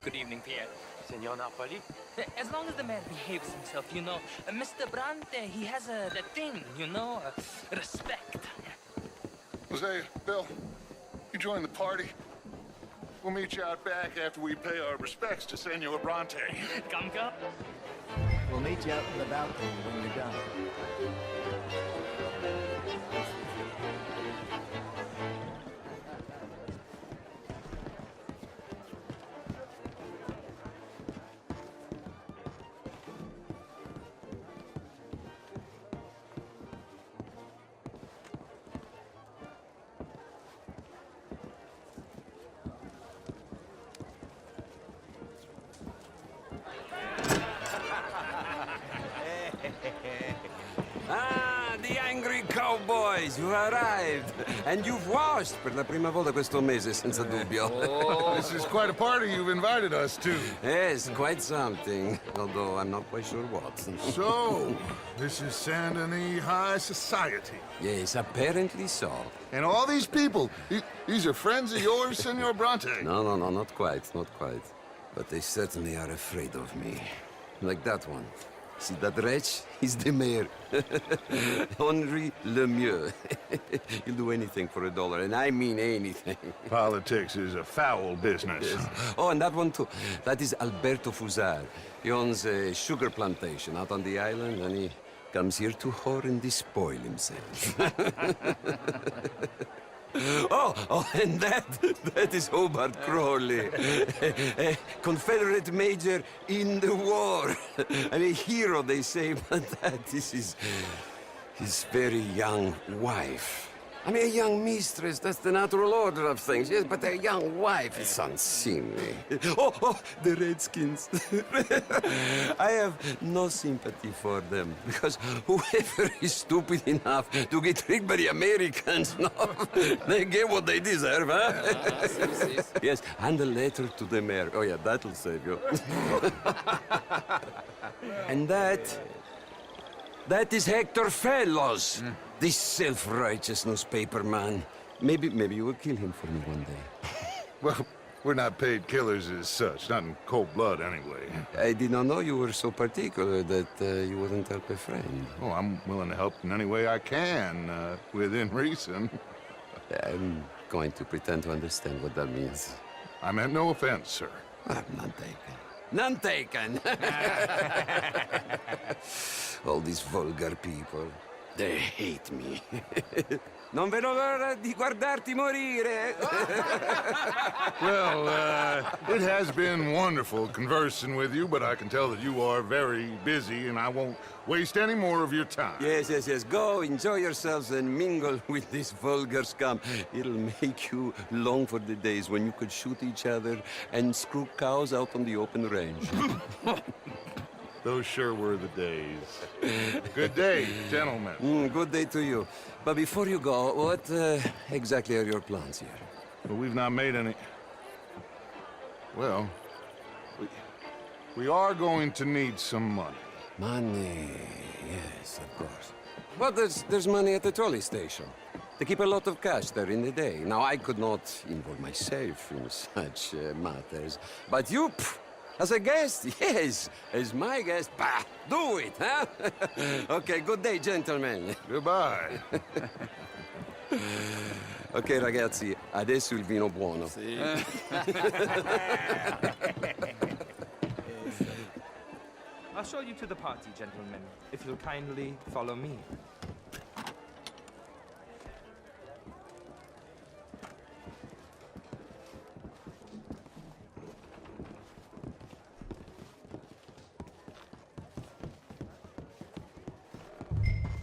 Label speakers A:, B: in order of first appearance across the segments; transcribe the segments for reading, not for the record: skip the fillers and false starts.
A: Good evening, Pierre.
B: Senor Napoli?
A: As long as the man behaves himself, you know. Mr. Bronte, he has that thing, you know, respect.
C: Jose, Bill, you join the party. We'll meet you out back after we pay our respects to Senor Bronte.
A: Come.
D: We'll meet you out in the balcony when you're done.
E: The angry cowboys, you've arrived. And you've washed per la prima volta questo mese, senza dubbio.
C: This is quite a party you've invited us to.
E: Yes, quite something. Although I'm not quite sure what.
C: So, this is Saint Denis High Society.
E: Yes, apparently so.
C: And all these people, these are friends of yours, Senor Bronte?
E: No, not quite, not quite. But they certainly are afraid of me. Like that one. See that wretch? He's the mayor. Henri Lemieux. He'll do anything for $1, and I mean anything.
C: Politics is a foul business.
E: Yes. Oh, and that one too. That is Alberto Fusar. He owns a sugar plantation out on the island, and he comes here to whore and despoil himself. Oh, and that is Hobart Crawley, a Confederate major in the war, and a hero, they say, but that is his very young wife. I mean, a young mistress, that's the natural order of things, yes, but a young wife is unseemly. Oh, the Redskins. I have no sympathy for them, because whoever is stupid enough to get tricked by the Americans, no, they get what they deserve, huh? Yes, and a letter to the mayor. Oh, yeah, that'll save you. And that is Hector Fellows. This self-righteous newspaper man. Maybe you will kill him for me one day.
C: Well, we're not paid killers as such, not in cold blood anyway.
E: I did not know you were so particular that you wouldn't help a friend.
C: Oh, I'm willing to help in any way I can, within reason.
E: I'm going to pretend to understand what that means.
C: I meant no offense, sir.
E: None taken. None taken! All these vulgar people. They hate me. Non vedo l'ora di guardarti morire.
C: Well, it has been wonderful conversing with you, but I can tell that you are very busy, and I won't waste any more of your time.
E: Yes. Go, enjoy yourselves, and mingle with this vulgar scum. It'll make you long for the days when you could shoot each other and screw cows out on the open range.
C: Those sure were the days. Good day, gentlemen.
E: Good day to you. But before you go, what exactly are your plans here?
C: Well, we've not made any... Well, we are going to need some money.
E: Money, yes, of course. But there's money at the trolley station. They keep a lot of cash there in the day. Now, I could not involve myself in such matters. But you... As a guest, yes. As my guest, bah, do it, huh? Okay, good day, gentlemen.
C: Goodbye.
E: Ok, ragazzi, adesso il vino buono.
A: Sì. I'll show you to the party, gentlemen, if you'll kindly follow me.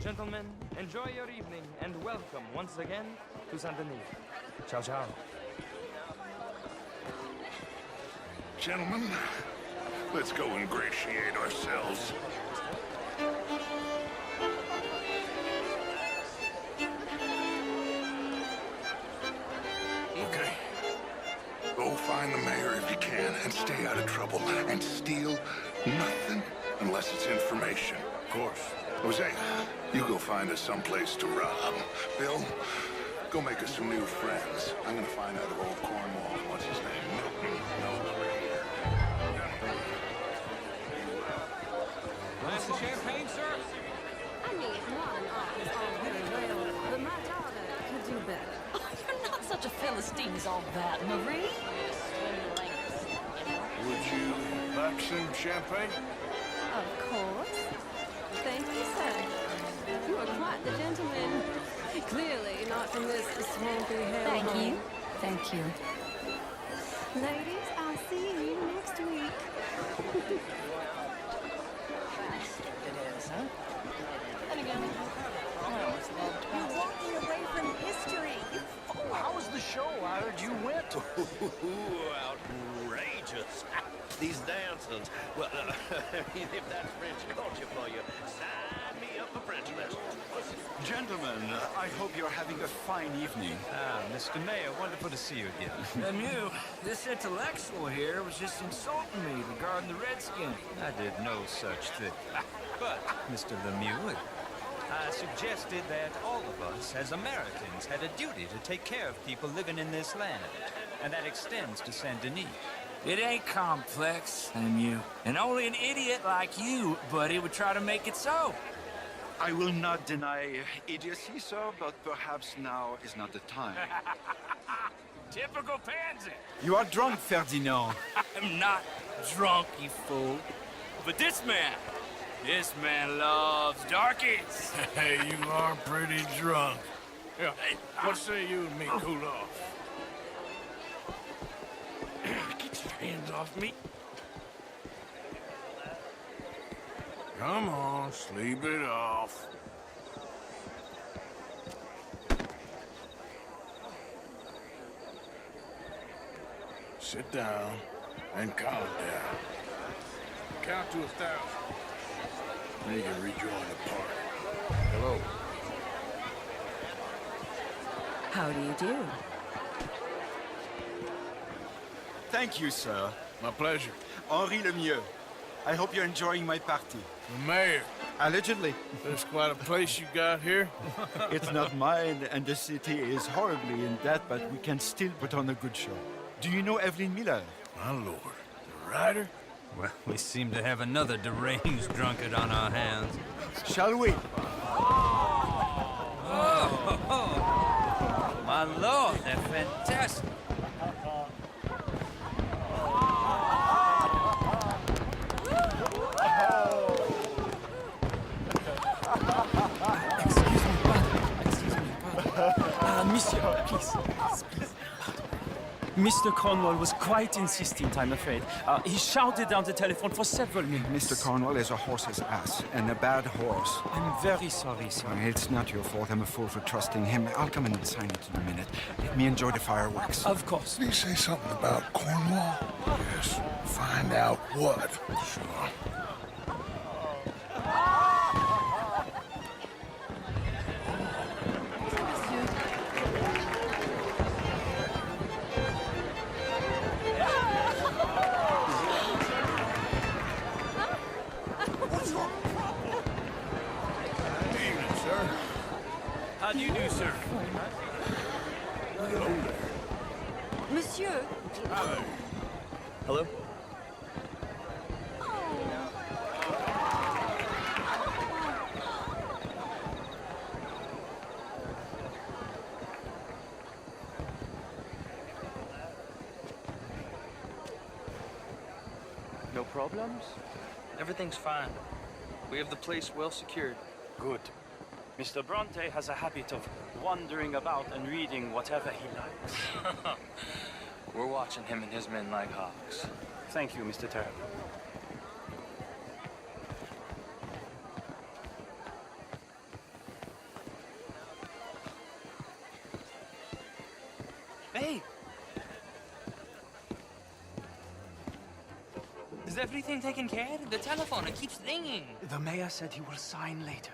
A: Gentlemen, enjoy your evening, and welcome once again to Saint Denis. Ciao, ciao.
C: Gentlemen, let's go ingratiate ourselves. Okay. Go find the mayor if you can, and stay out of trouble. And steal nothing unless it's information. Of course. Jose, you go find us someplace to rob. Bill, go make us some new friends. I'm gonna find out if old Cornwall, what's his name, Milton, knows we're here.
B: Philistine is all that, Marie?
C: Would you like some champagne?
F: Of course. Thank you, sir. You are quite the gentleman. Clearly not from this swampy hell.
B: Thank you. Thank you.
F: Ladies, I'll see you next week.
A: It is, huh?
B: And again,
F: You're walking away from history.
D: How was the show? I heard you went.
G: Outrageous. These dancers. Well, if that's French culture for you, sign me up for French lessons.
H: Gentlemen, I hope you're having a fine evening.
D: Mr. Mayor, wonderful to see you again. Lemieux, this intellectual here was just insulting me regarding the Redskins. I did no such thing. But, Mr. Lemieux, I suggested that all of us, as Americans, had a duty to take care of people living in this land. And that extends to Saint Denis. It ain't complex, Lemieux. And only an idiot like you, buddy, would try to make it so.
H: I will not deny idiocy, sir, but perhaps now is not the time.
D: Typical pansy.
H: You are drunk, Ferdinand.
D: I'm not drunk, you fool. But this man loves darkies.
I: Hey, you are pretty drunk. Yeah, what say you and me cool off? Get your hands off me. Come on, sleep it off. Sit down and calm down. Count to 1,000. Then you can rejoin the party. Hello.
F: How do you do?
H: Thank you, sir.
I: My pleasure.
H: Henri Lemieux. I hope you're enjoying my party.
I: The mayor.
H: Allegedly.
I: That's quite a place you got here.
H: It's not mine, and the city is horribly in debt, but we can still put on a good show. Do you know Evelyn Miller?
I: My lord. The writer?
D: Well, we seem to have another deranged drunkard on our hands.
H: Shall we?
D: My lord, they're fantastic.
J: Monsieur, please. Mr. Cornwall was quite insistent, I'm afraid. He shouted down the telephone for several minutes.
H: Mr. Cornwall is a horse's ass, and a bad horse.
J: I'm very sorry, sir.
H: It's not your fault. I'm a fool for trusting him. I'll come and sign it in a minute. Let me enjoy the fireworks.
J: Of course.
C: Did he say something about Cornwall? Yes. Find out what. Sure.
D: How do you do, sir?
F: Monsieur?
D: Hello?
J: No problems?
A: Everything's fine. We have the place well secured.
J: Good. Mr. Bronte has a habit of wandering about and reading whatever he likes.
A: We're watching him and his men like hawks.
J: Thank you, Mr. Terrible.
A: Hey! Is everything taken care of? The telephone, it keeps ringing.
J: The mayor said he will sign later.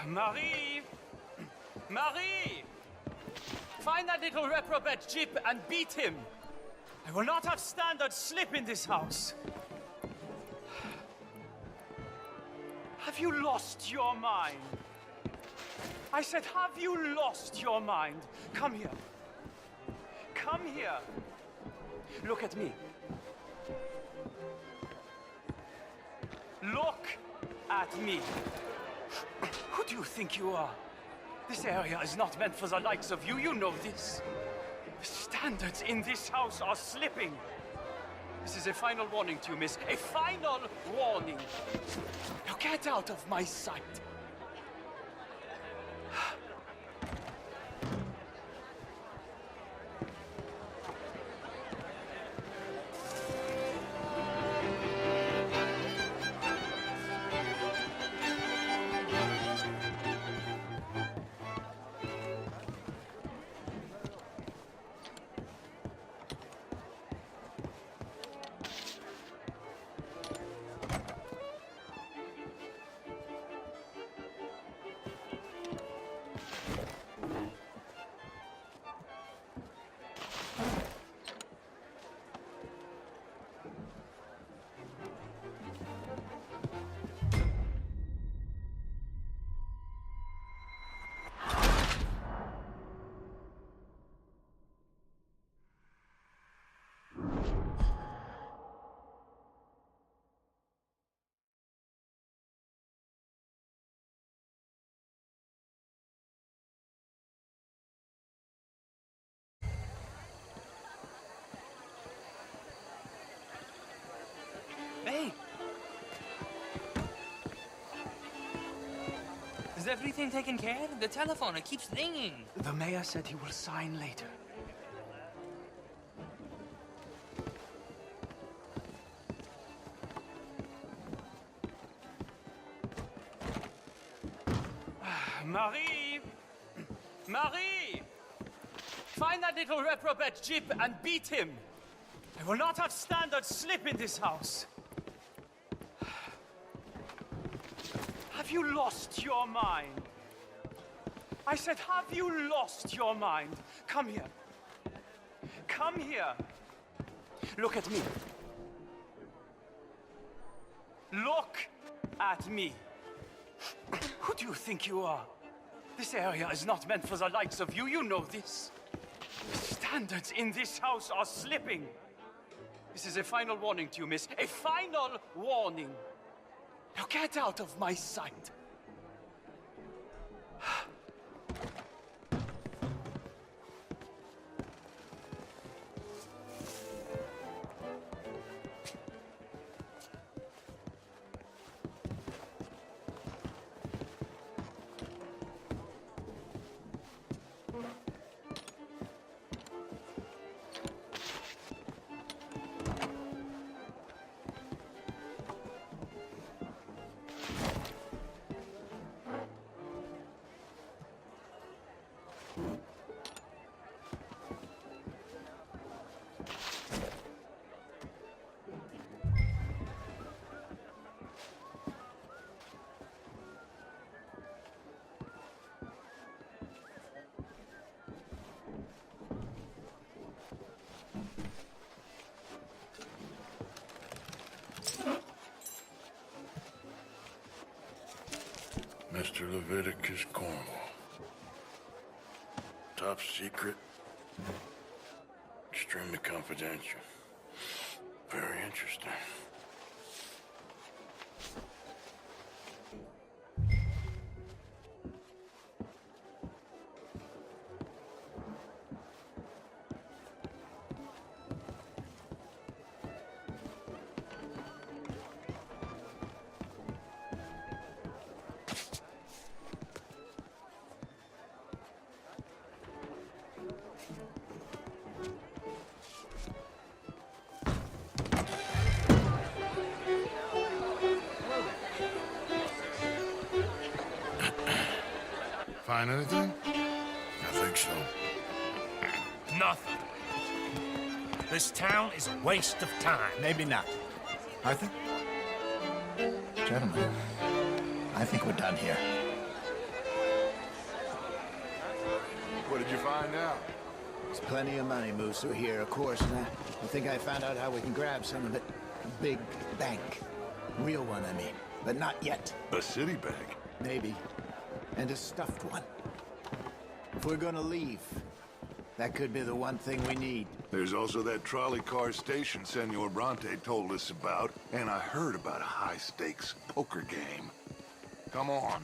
J: Marie! Marie! Find that little reprobate Jip and beat him! I will not have standard slip in this house! Have you lost your mind? I said, have you lost your mind? Come here. Come here. Look at me. Look at me. Who do you think you are? This area is not meant for the likes of you. You know this. The standards in this house are slipping. This is a final warning to you, miss. A final warning. Now get out of my sight.
A: Hey! Is everything taken care of? The telephone, it keeps ringing.
J: The mayor said he will sign later. Marie! Marie! Find that little reprobate Jip and beat him. I will not have standards slip in this house. Have you lost your mind? I said, have you lost your mind? Come here. Come here. Look at me. Look at me. Who do you think you are? This area is not meant for the likes of you. You know this. The standards in this house are slipping. This is a final warning to you, miss. A final warning. Now get out of my sight.
C: Mr. Leviticus Cornwall. Top secret. Extremely confidential. Very interesting. Find anything? I think so.
K: Nothing. This town is a waste of time.
L: Maybe not. Arthur? Gentlemen, I think we're done here.
C: What did you find out?
L: There's plenty of money moves through here, of course, and I think I found out how we can grab some of it. A big bank. Real one, I mean. But not yet.
C: A city bank?
L: Maybe. And a stuffed one. If we're gonna leave, That could be the one thing we need.
C: There's also that trolley car station Senor Bronte told us about, and I heard about a high-stakes poker game. Come on.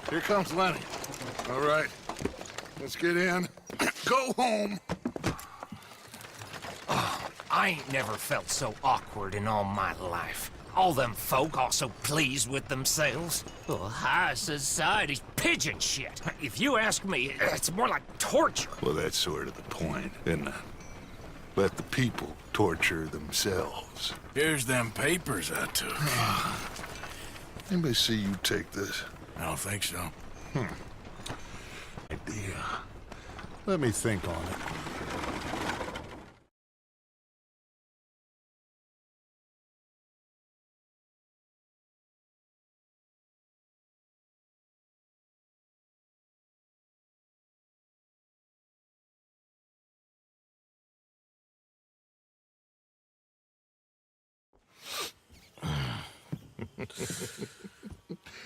C: Here comes Lenny. All right, let's get in. Go home.
K: I ain't never felt so awkward in all my life. All them folk all so pleased with themselves. Oh, high society's pigeon shit. If you ask me, it's more like torture.
C: Well, that's sort of the point, isn't it? Let the people torture themselves.
I: Here's them papers I took.
C: Anybody see you take this?
I: I don't think so.
C: Idea. Let me think on it.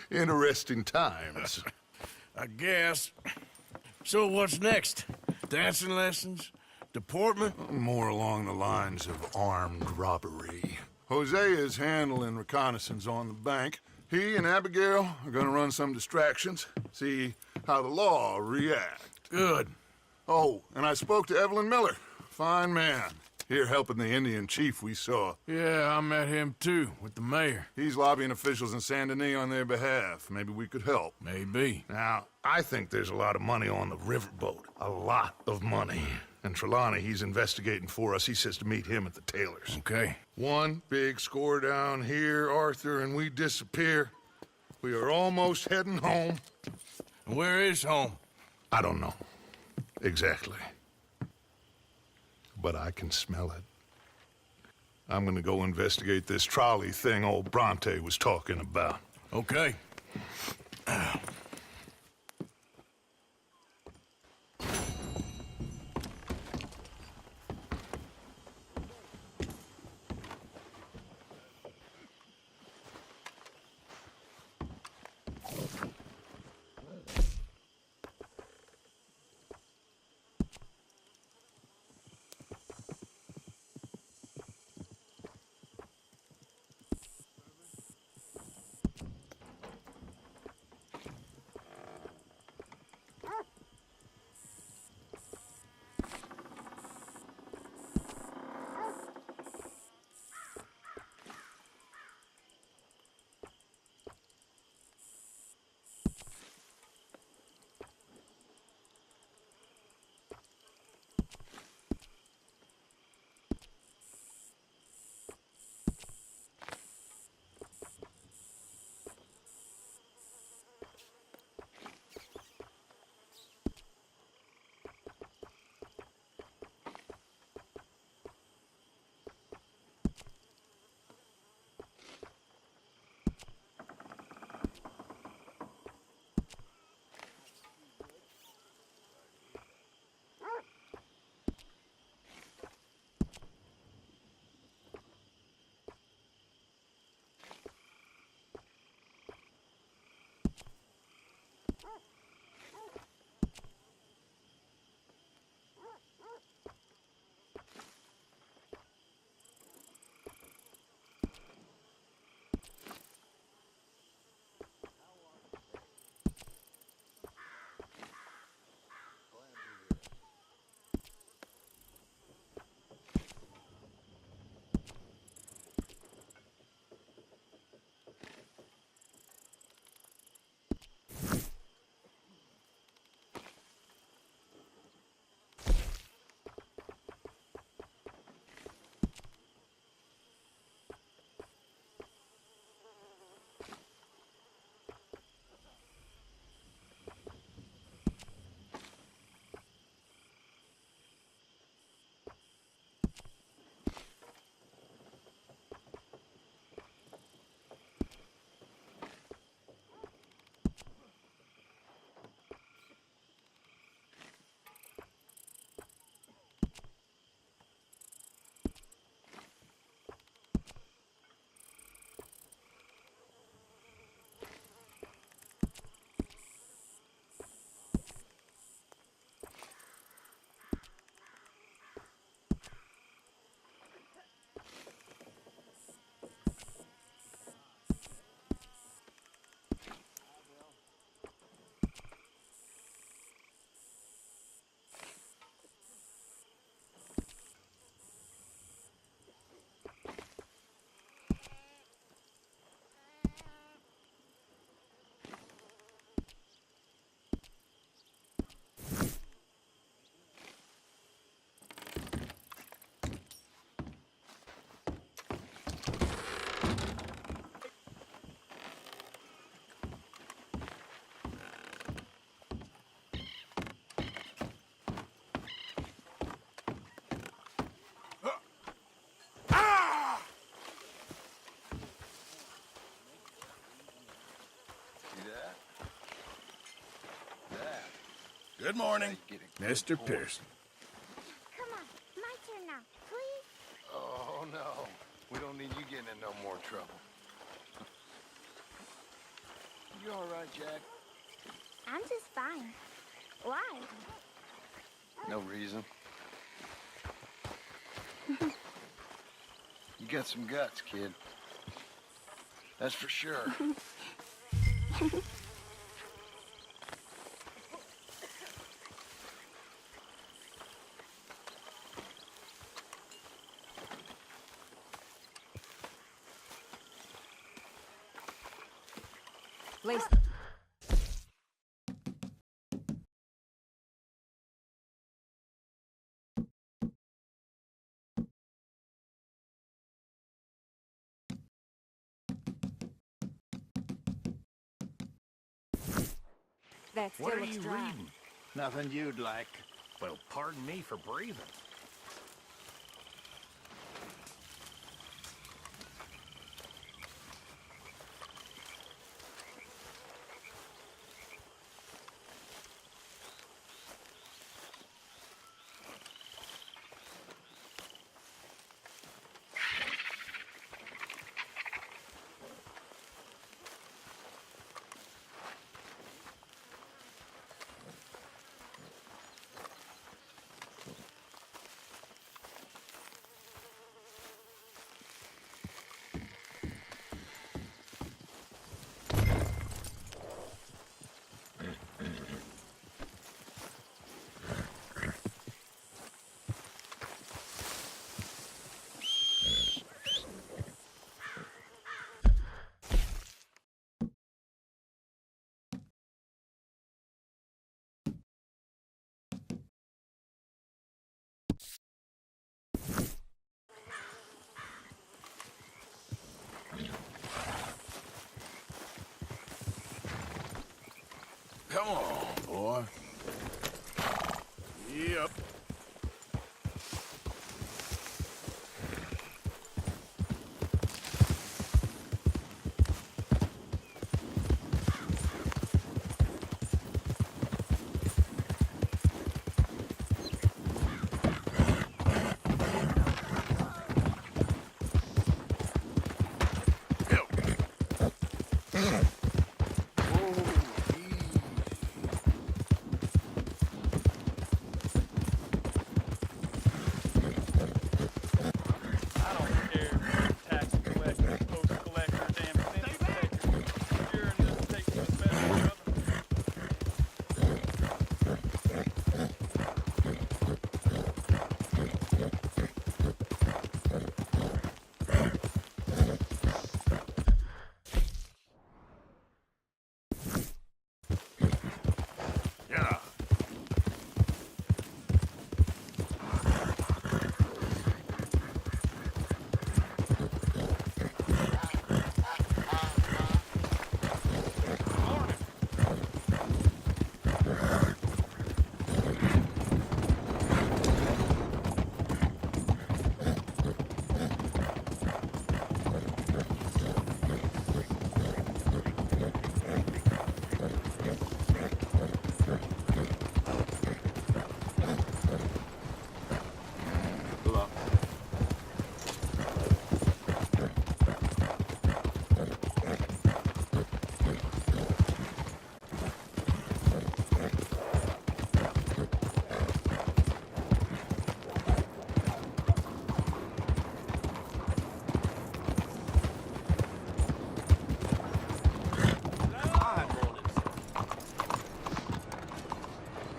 C: Interesting times.
I: I guess. So what's next? Dancing lessons? Deportment?
C: More along the lines of armed robbery. Jose is handling reconnaissance on the bank. He and Abigail are gonna run some distractions, see how the law react.
I: Good.
C: Oh, and I spoke to Evelyn Miller. Fine man. Here helping the Indian chief we saw.
I: Yeah, I met him too, with the mayor.
C: He's lobbying officials in Saint Denis on their behalf. Maybe we could help.
I: Maybe.
C: Now, I think there's a lot of money on the riverboat. A lot of money. And Trelawney, he's investigating for us. He says to meet him at the Taylor's.
I: Okay.
C: One big score down here, Arthur, and we disappear. We are almost heading home.
I: Where is home?
C: I don't know. Exactly. But I can smell it. I'm gonna go investigate this trolley thing old Bronte was talking about.
I: Okay. Good morning, Mr. Pearson.
M: Come on, my turn now, please.
C: Oh, no. We don't need you getting in no more trouble.
I: You all right, Jack?
M: I'm just fine. Why?
C: No reason. You got some guts, kid. That's for sure.
F: Lace. That still
D: What are
F: looks
D: you
F: dry.
D: reading?
L: Nothing you'd like.
K: Well, pardon me for breathing.
I: Come on, boy. Yep.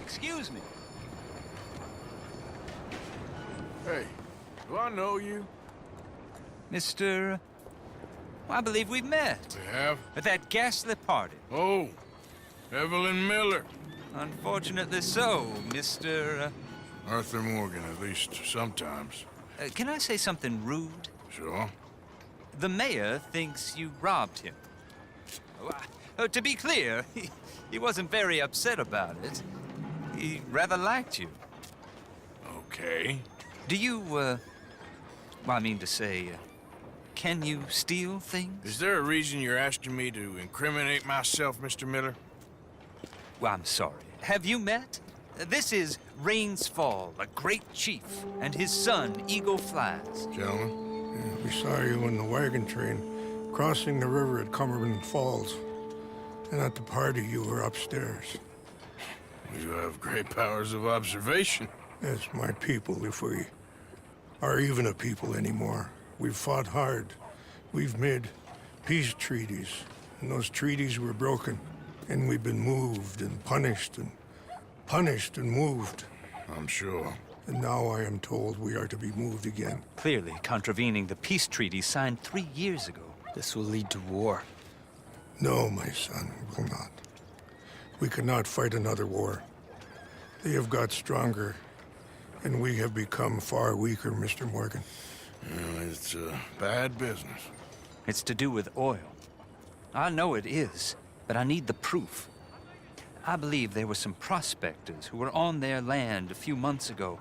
D: Excuse me.
I: Hey, do I know you?
D: Mr. I believe we've met.
I: We have?
D: At that ghastly party.
I: Oh, Evelyn Miller.
D: Unfortunately so, Mr.
I: Arthur Morgan, at least sometimes.
D: Can I say something rude?
I: Sure.
D: The mayor thinks you robbed him. To be clear, he wasn't very upset about it. He rather liked you.
I: Okay.
D: Do you, well, I mean to say, can you steal things?
I: Is there a reason you're asking me to incriminate myself, Mr. Miller?
D: Well, I'm sorry. Have you met? This is Rain's Fall, a great chief, and his son, Eagle Flies.
C: Gentlemen, we saw you in the wagon train crossing the river at Cumberland Falls. And at the party, you were upstairs.
I: You have great powers of observation.
C: Yes, my people, if we are even a people anymore. We've fought hard. We've made peace treaties, and those treaties were broken. And we've been moved and punished and moved.
I: I'm sure.
C: And now I am told we are to be moved again.
D: Clearly contravening the peace treaty signed 3 years ago.
J: This will lead to war.
C: No, my son, it will not. We cannot fight another war. They have got stronger, and we have become far weaker, Mr. Morgan.
I: It's bad business.
D: It's to do with oil. I know it is, but I need the proof. I believe there were some prospectors who were on their land a few months ago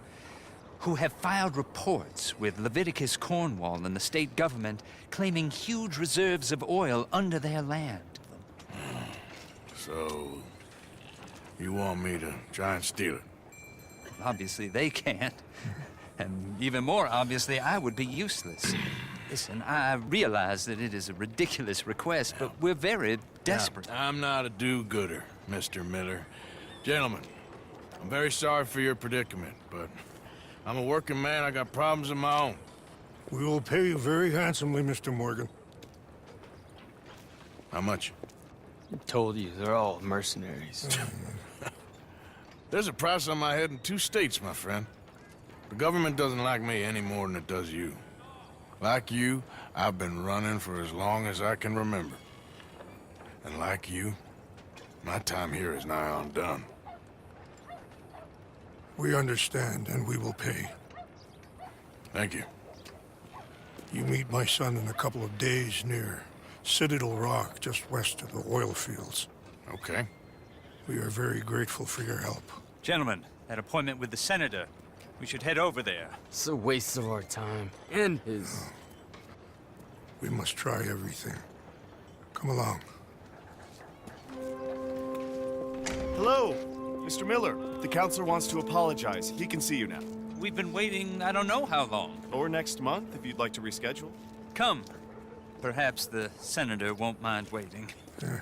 D: who have filed reports with Leviticus Cornwall and the state government claiming huge reserves of oil under their land.
I: So, you want me to try and steal it?
D: Obviously they can't. And even more obviously, I would be useless. Listen, I realize that it is a ridiculous request, but we're very desperate.
I: Now, I'm not a do-gooder, Mr. Miller. Gentlemen, I'm very sorry for your predicament, but I'm a working man. I got problems of my own.
C: We will pay you very handsomely, Mr. Morgan.
I: How much?
J: I told you, they're all mercenaries.
I: There's a price on my head in 2 states, my friend. The government doesn't like me any more than it does you. Like you, I've been running for as long as I can remember. And like you, my time here is nigh on done.
C: We understand, and we will pay.
I: Thank you.
C: You meet my son in a couple of days near Citadel Rock, just west of the oil fields.
I: Okay.
C: We are very grateful for your help.
D: Gentlemen, that appointment with the senator. We should head over there.
J: It's a waste of our time. And his.
C: We must try everything. Come along.
N: Hello, Mr. Miller. The counselor wants to apologize. He can see you now.
D: We've been waiting I don't know how long.
N: Or next month, if you'd like to reschedule.
D: Come. Perhaps the senator won't mind waiting.
C: Yeah.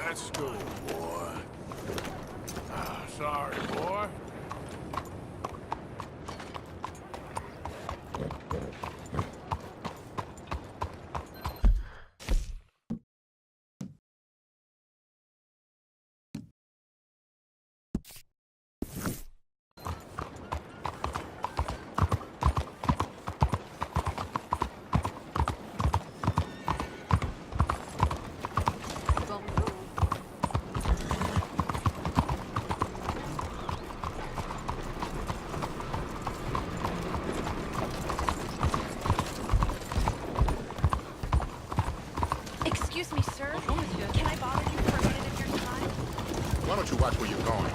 I: Let's go, boy. Sorry, boy.
M: Excuse me, sir. Can I bother you for a minute of your time?
C: Why don't you watch where you're going?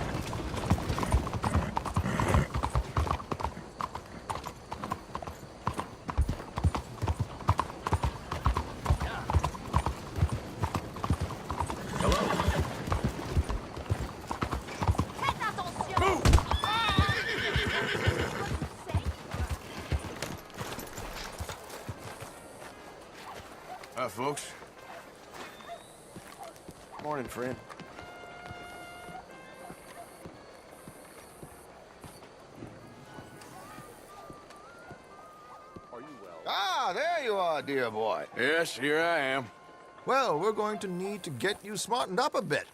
I: Hi, folks.
N: Morning, friend.
O: Ah, there you are, dear boy.
I: Yes, here I am.
O: Well, we're going to need to get you smartened up a bit.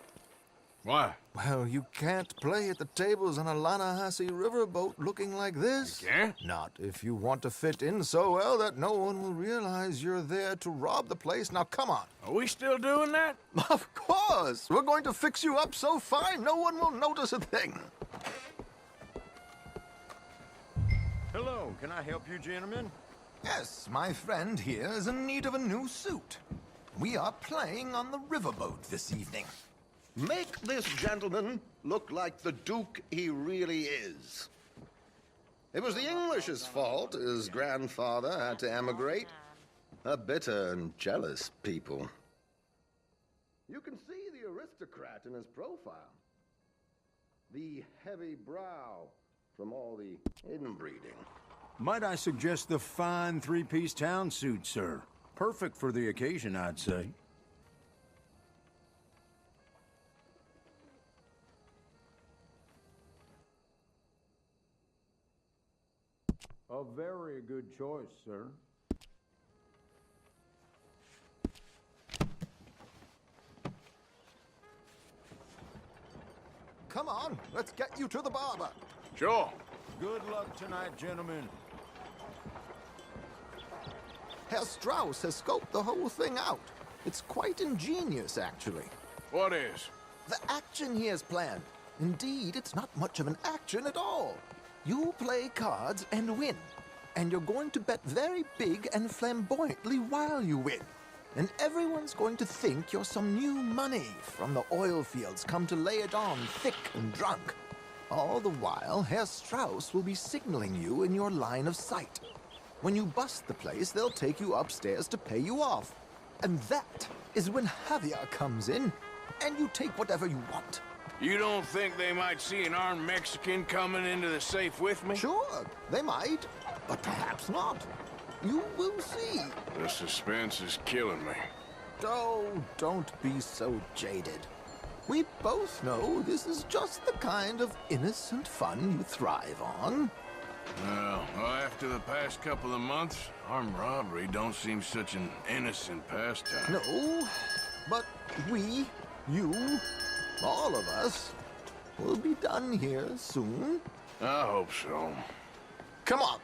I: Why?
O: Well, you can't play at the tables on a Lannahechee riverboat looking like this.
I: You can't?
O: Not if you want to fit in so well that no one will realize you're there to rob the place. Now, come on.
I: Are we still doing that?
O: Of course. We're going to fix you up so fine no one will notice a thing.
H: Hello, can I help you, gentlemen?
O: Yes, my friend here is in need of a new suit. We are playing on the riverboat this evening.
G: Make this gentleman look like the Duke he really is.
P: It was the English's fault his grandfather had to emigrate. A bitter and jealous people. You can see the aristocrat in his profile. The heavy brow from all the inbreeding.
Q: Might I suggest the fine three-piece town suit, sir? Perfect for the occasion, I'd say. A very good choice, sir.
O: Come on, let's get you to the barber.
I: Sure.
Q: Good luck tonight, gentlemen.
O: Herr Strauss has scoped the whole thing out. It's quite ingenious, actually.
I: What is?
O: The action he has planned. Indeed, it's not much of an action at all. You play cards and win. And you're going to bet very big and flamboyantly while you win. And everyone's going to think you're some new money from the oil fields come to lay it on thick and drunk. All the while, Herr Strauss will be signaling you in your line of sight. When you bust the place, they'll take you upstairs to pay you off. And that is when Javier comes in, and you take whatever you want.
I: You don't think they might see an armed Mexican coming into the safe with me?
O: Sure, they might, but perhaps not. You will see.
I: The suspense is killing me.
O: Oh, don't be so jaded. We both know this is just the kind of innocent fun you thrive on.
I: Well, after the past couple of months, armed robbery don't seem such an innocent pastime.
O: No, but we, you, all of us, will be done here soon.
I: I hope so.
O: Come on.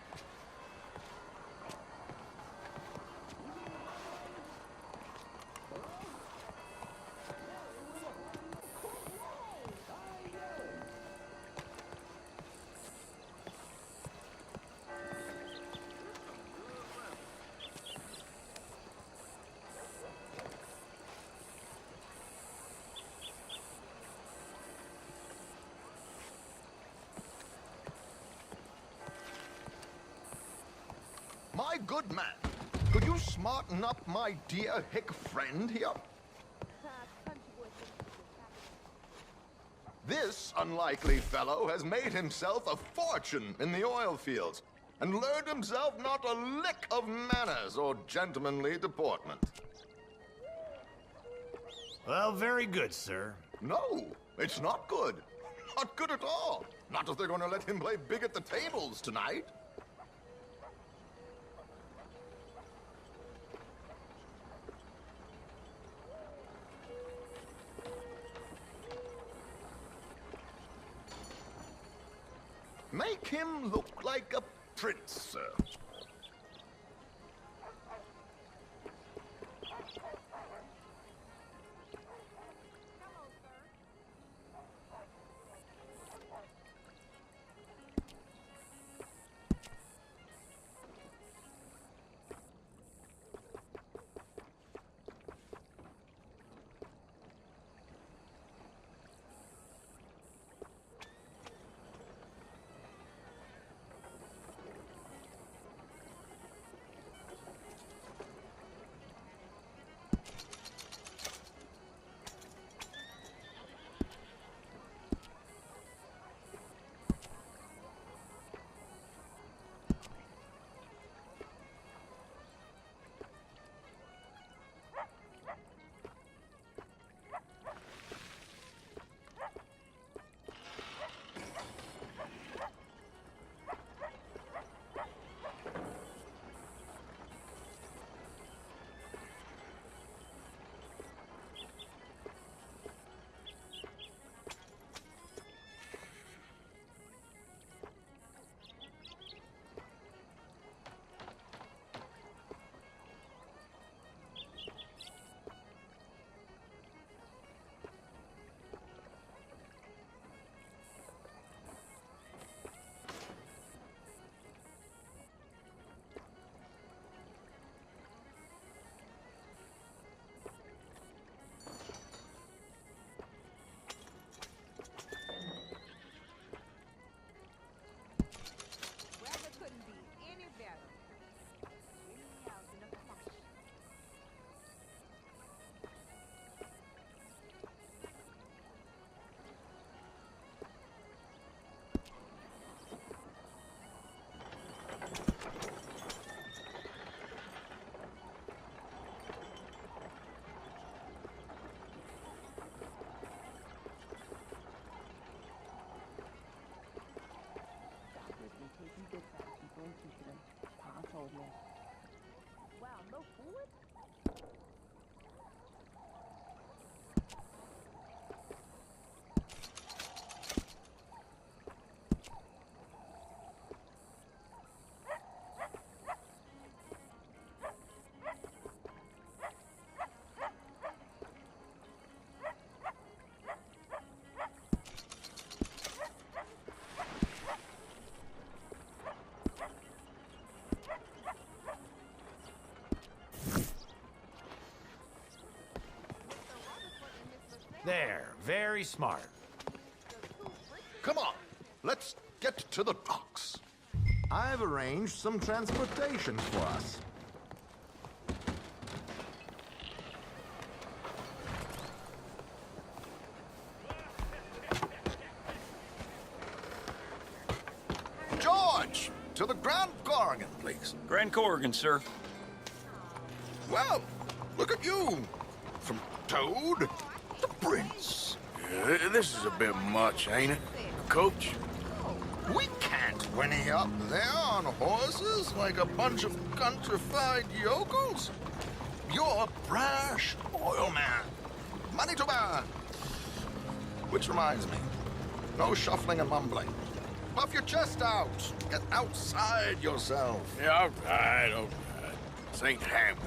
O: My good man, could you smarten up my dear hick friend here? This unlikely fellow has made himself a fortune in the oil fields and learned himself not a lick of manners or gentlemanly deportment.
G: Well, very good, sir.
O: No, it's not good. Not good at all. Not if they're going to let him play big at the tables tonight. Make him look like a prince, sir.
R: There, very smart.
O: Come on, let's get to the docks. I've arranged some transportation for us. George, to the Grand Corrigan, please.
S: Grand Corrigan, sir.
O: Well, look at you. From Toad to Prince.
I: Yeah, this is a bit much, ain't it? Coach?
O: We can't whinny up there on horses like a bunch of countrified yokels. You're a brash oil man. Money to burn. Which reminds me, no shuffling and mumbling. Puff your chest out. Get outside yourself.
I: Yeah, all right, all right. St. Hamlet.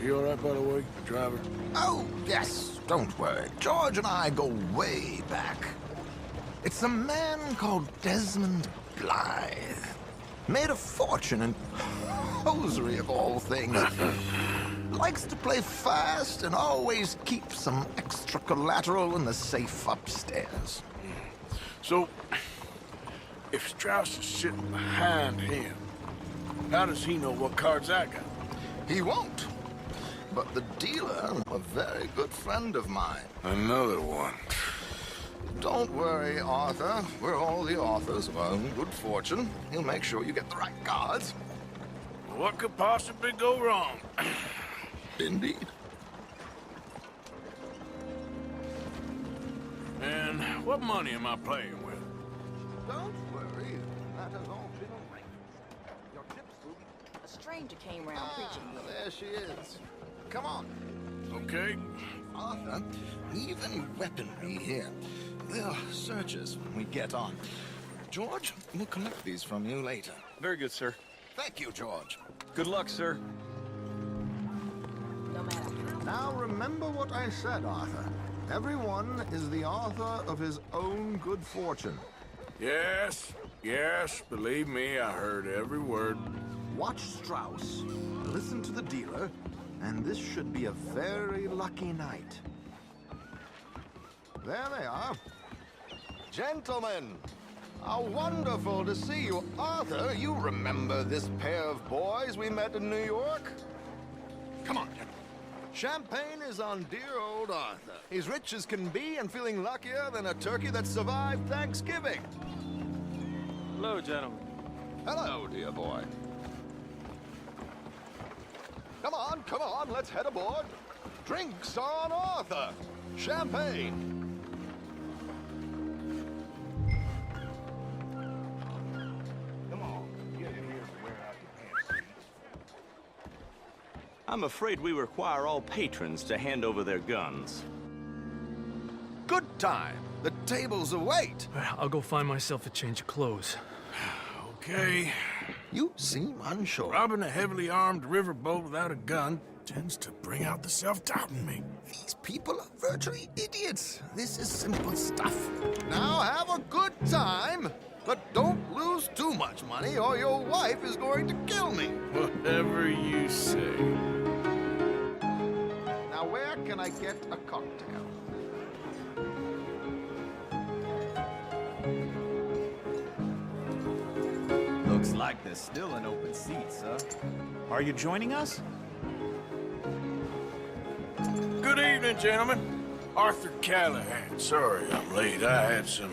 I: You all right, by the way, driver?
O: Oh, yes. Don't worry. George and I go way back. It's a man called Desmond Blythe. Made a fortune in hosiery of all things. Likes to play fast and always keeps some extra collateral in the safe upstairs.
I: So, if Strauss is sitting behind him, how does he know what cards I got?
O: He won't. But the dealer, a very good friend of mine.
I: Another one.
O: Don't worry, Arthur. We're all the authors of our own good fortune. He'll make sure you get the right cards.
I: What could possibly go wrong?
O: Indeed.
I: And what money am I playing with?
O: Don't worry. That has all been arranged. Your chips will be...
B: A stranger came round preaching.
O: There she is. Come on.
I: Okay.
O: Arthur, leave any weaponry here. They'll search us when we get on. George, we'll collect these from you later.
S: Very good, sir.
O: Thank you, George.
S: Good luck, sir.
B: No matter how.
O: Now remember what I said, Arthur. Everyone is the author of his own good fortune.
I: Yes, yes, believe me, I heard every word.
O: Watch Strauss, listen to the dealer, and this should be a very lucky night. There they are. Gentlemen, how wonderful to see you. Arthur, you remember this pair of boys we met in New York? Come on, gentlemen. Champagne is on dear old Arthur. He's rich as can be and feeling luckier than a turkey that survived Thanksgiving.
S: Hello, gentlemen.
O: Hello, dear boy. Come on, let's head aboard. Drinks on Arthur. Champagne. Come on, get in here and wear out your pants.
T: I'm afraid we require all patrons to hand over their guns.
O: Good time. The tables await.
J: I'll go find myself a change of clothes.
I: Okay.
O: You seem unsure.
I: Robbing a heavily armed riverboat without a gun tends to bring out the self-doubt in me.
O: These people are virtually idiots. This is simple stuff. Now have a good time, but don't lose too much money or your wife is going to kill me.
I: Whatever you say.
O: Now where can I get a cocktail?
R: Looks like there's still an open seat, sir. Are you joining us?
I: Good evening, gentlemen. Arthur Callahan. Sorry I'm late. I had some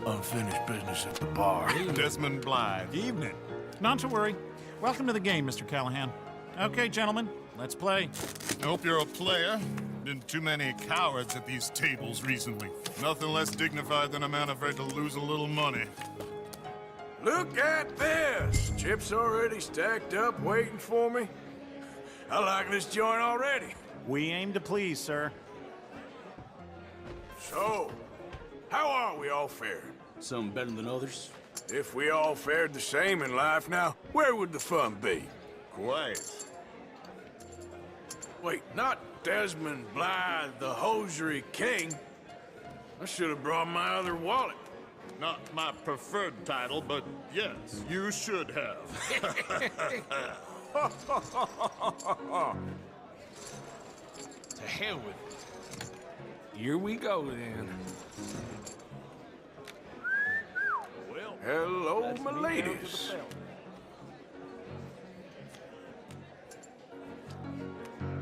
I: unfinished business at the bar.
U: Desmond Blythe. Evening. Not to worry. Welcome to the game, Mr. Callahan. Okay, gentlemen, let's play. I hope you're a player. Been too many cowards at these tables recently. Nothing less dignified than a man afraid to lose a little money.
I: Look at this! Chips already stacked up, waiting for me. I like this joint already.
U: We aim to please, sir.
I: So, how are we all faring?
S: Some better than others.
I: If we all fared the same in life now, where would the fun be?
U: Quiet.
I: Wait, not Desmond Blythe, the hosiery king. I should have brought my other wallet.
U: Not my preferred title, but yes, you should have.
R: To hell with it.
J: Here we go, then.
I: Well, hello, my ladies.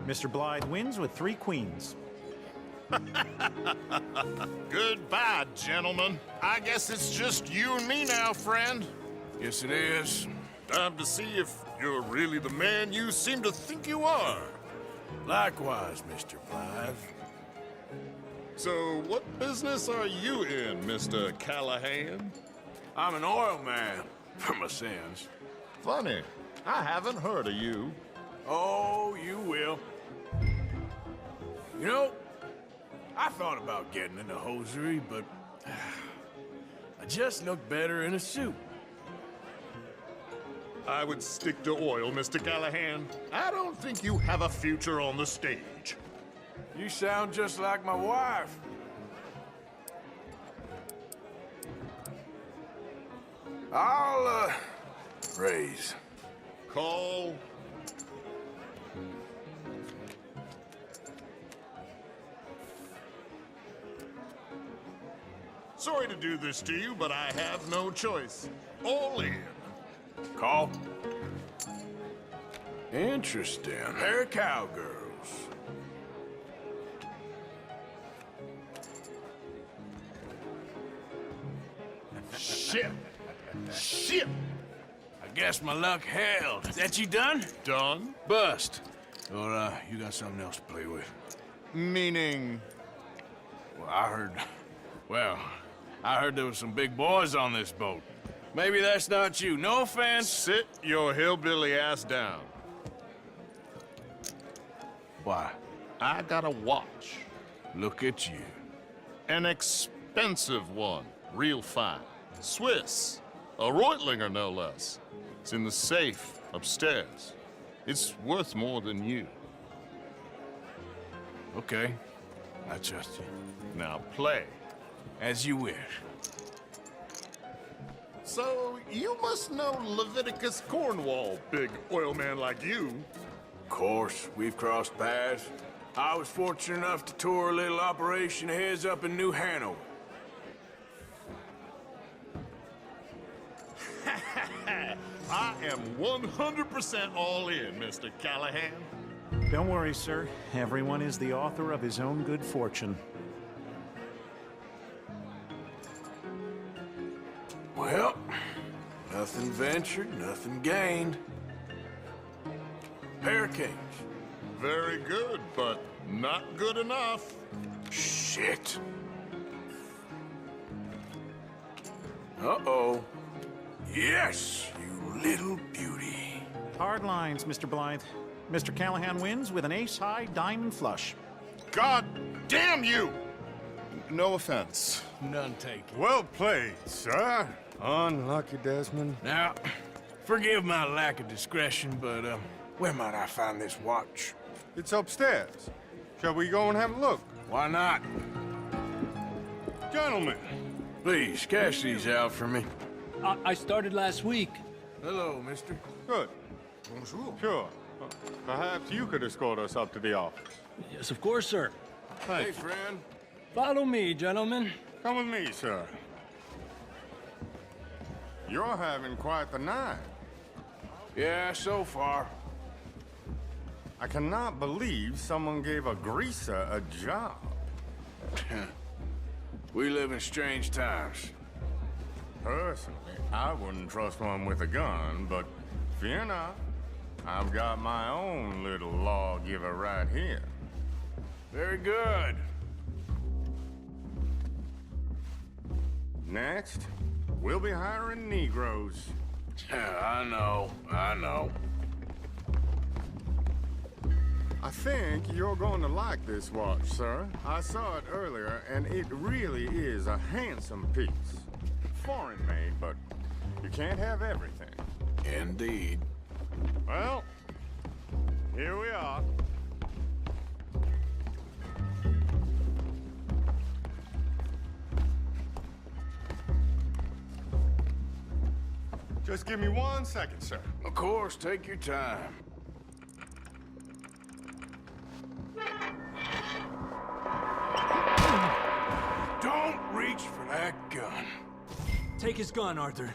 E: Mr. Blythe wins with 3 queens.
U: Goodbye, gentlemen. I guess it's just you and me now, friend.
I: Yes, it is.
U: Time to see if you're really the man you seem to think you are.
I: Likewise, Mr. Blythe.
U: So, what business are you in, Mr. Callahan?
I: I'm an oil man, for my sins.
U: Funny. I haven't heard of you.
I: Oh, you will. You know, I thought about getting into hosiery, but I just look better in a suit.
U: I would stick to oil, Mr. Callahan. I don't think you have a future on the stage.
I: You sound just like my wife. I'll, raise.
U: Call. Sorry to do this to you, but I have no choice. All in.
I: Call. Interesting. They're cowgirls.
U: Shit. Shit.
I: I guess my luck held. Is that you done?
U: Done?
I: Bust. Or, you got something else to play with?
U: Meaning?
I: Well, I heard there was some big boys on this boat. Maybe that's not you. No offense.
U: Sit your hillbilly ass down.
I: Why?
U: I got a watch.
I: Look at you.
U: An expensive one. Real fine. Swiss. A Reutlinger, no less. It's in the safe upstairs. It's worth more than you.
I: Okay. I trust you.
U: Now play.
I: As you wish.
U: So, you must know Leviticus Cornwall, big oil man like you.
I: Of course, we've crossed paths. I was fortunate enough to tour a little operation of his up in New Hanover.
U: I am 100% all in, Mr. Callahan.
E: Don't worry, sir. Everyone is the author of his own good fortune.
I: Well, nothing ventured, nothing gained. Pair of kings.
U: Very good, but not good enough.
I: Shit. Uh-oh. Yes, you little beauty.
E: Hard lines, Mr. Blythe. Mr. Callahan wins with an ace-high diamond flush.
U: God damn you! No offense.
I: None taken.
U: Well played, sir. Unlucky, Desmond.
I: Now, forgive my lack of discretion, but, where might I find this watch?
U: It's upstairs. Shall we go and have a look?
I: Why not?
U: Gentlemen.
I: Please, cash these out for me.
S: I started last week.
I: Hello, mister.
U: Good. Bonjour. Sure. Perhaps you could escort us up to the office.
S: Yes, of course, sir.
I: Hey, friend.
S: Follow me, gentlemen.
U: Come with me, sir. You're having quite the night.
I: Yeah, so far.
U: I cannot believe someone gave a greaser a job.
I: We live in strange times.
U: Personally, I wouldn't trust one with a gun, but fear not. I've got my own little lawgiver right here.
I: Very good.
U: Next, we'll be hiring Negroes.
I: I know.
U: I think you're going to like this watch, sir. I saw it earlier, and it really is a handsome piece. Foreign made, but you can't have everything.
I: Indeed.
U: Well, here we are. Just give me 1 second, sir.
I: Of course, take your time.
S: Take his gun, Arthur.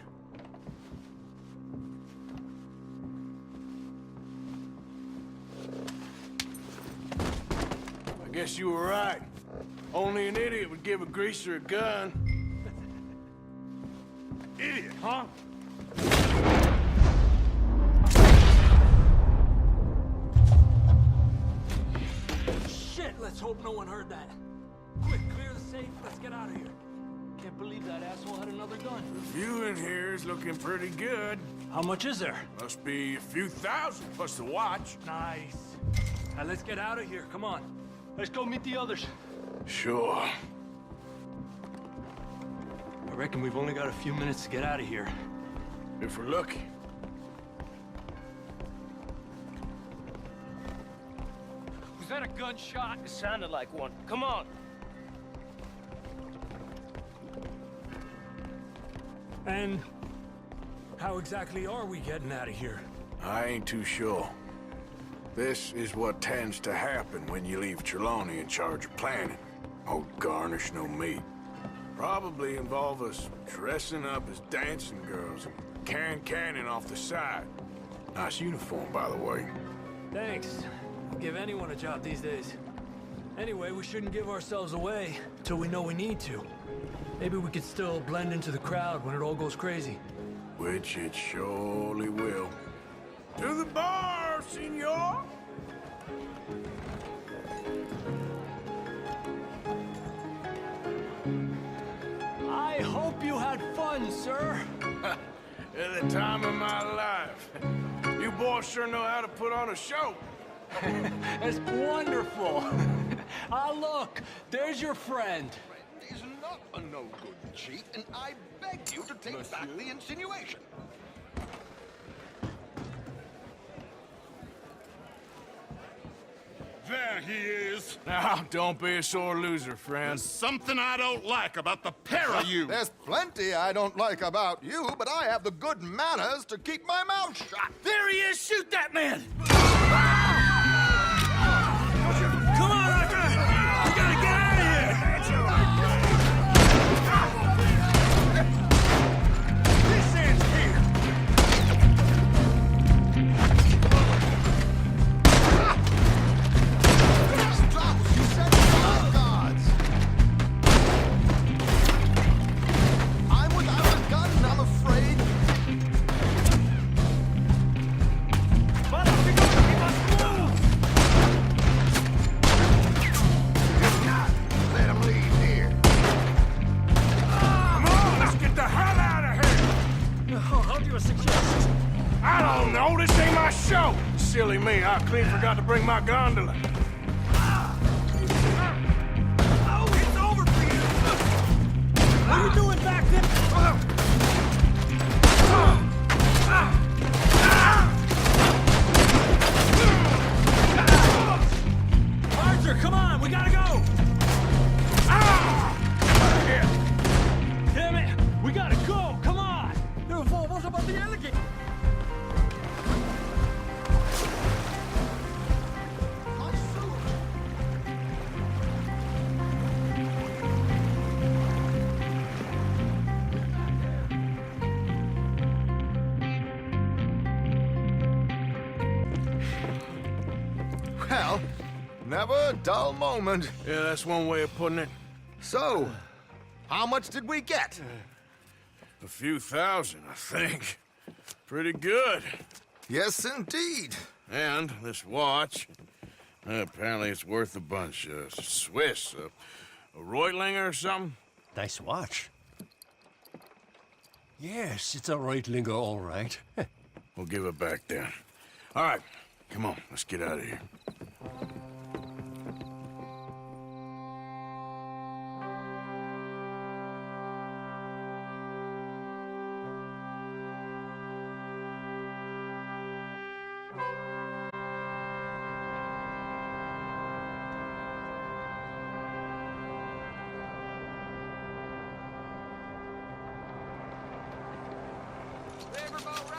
I: I guess you were right. Only an idiot would give a greaser a gun. Idiot, huh?
S: Shit, let's hope no one heard that. Quick, clear the safe. Let's get out of here. Can't believe that asshole had another gun.
I: The view in here is looking pretty good.
S: How much is there?
I: Must be a few thousand plus the watch.
S: Nice. Now let's get out of here. Come on. Let's go meet the others.
I: Sure.
S: I reckon we've only got a few minutes to get out of here.
I: If we're lucky.
J: Was that a gunshot? It sounded like one. Come on.
S: And how exactly are we getting out of here?
I: I ain't too sure. This is what tends to happen when you leave Trelawney in charge of planning. Old garnish no meat. Probably involve us dressing up as dancing girls and carrying cannon off the side. Nice uniform, by the way.
S: Thanks. I'll give anyone a job these days. Anyway, we shouldn't give ourselves away till we know we need to. Maybe we could still blend into the crowd when it all goes crazy.
I: Which it surely will. To the bar, senor!
S: I hope you had fun, sir.
I: At the time of my life. You boys sure know how to put on a show.
S: That's wonderful. Ah, look, there's your friend.
P: He's not a no-good cheat, and I beg you to take back the insinuation.
U: There he is.
I: Now, don't be a sore loser, friend.
U: There's something I don't like about the pair of you.
P: There's plenty I don't like about you, but I have the good manners to keep my mouth shut.
S: There he is! Shoot that man! Come on, Arthur! We gotta get out of here! This ends here!
P: Strauss, you said no guards. I'm without a gun, I'm afraid.
J: But we must move!
P: If not, let him leave here.
I: Come on, let's get the hell out of here!
S: How do you suggest?
I: I don't know, this ain't my show! Silly me, I clean forgot to bring my gondola.
S: Oh, it's over for you! What are you doing back there? Arthur, come on, we gotta go! Damn it, we gotta go, come on! What about the alligator?
P: My suit. Well, never a dull moment.
I: Yeah, that's one way of putting it.
P: So, how much did we get?
I: A few thousand, I think. Pretty good.
P: Yes, indeed.
I: And this watch, apparently it's worth a bunch. Swiss, a Reutlinger or something?
K: Nice watch. Yes, it's a Reutlinger, all right.
I: We'll give it back then. All right, come on, let's get out of here.
P: Riverboat